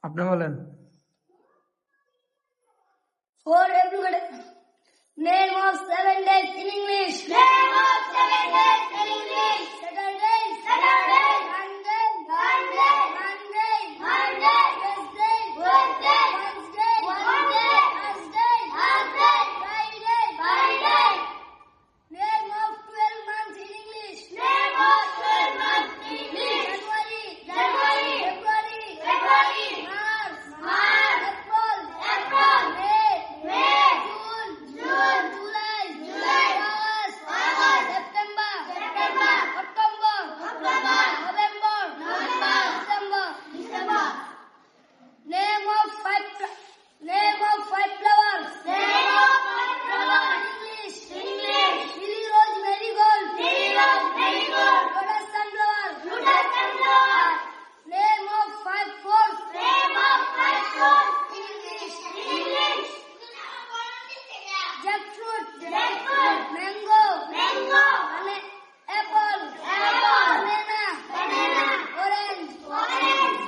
আপনি বলেন। For everybody. Name of 7 days in English. Name of 7 days in English. Saturday. Saturday. Monday. Monday. Monday. Monday. Wednesday. Wednesday. Wednesday. Wednesday. Thursday. Thursday. Friday. Friday. Name of 12 months in English. Name of 12 months in English. January. January. February. February. March. March. April. April. May. May. June. June. July. July. August. August. September. September. October. October. November. November. December. December. Name of 5 flowers. Name of 5 flowers. English. English. Lily rose marigold. Lily rose marigold. Lotus sunflower. Lotus sunflower. Name of 5 fruits. Name of 5 fruits. English. English. Jackfruit. Jackfruit. Mango. Mango. Apple. Apple. Banana. Banana. Orange. Orange.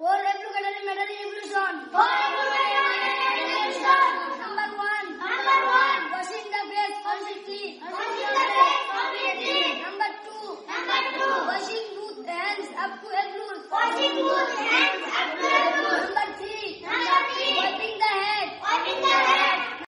For every medal in evolution. For everybody revolution. Number 1. Number 1. Washing the face completely. Washing the face completely. Number 2. Number 2. Washing both hands up to a loose. Washing both hands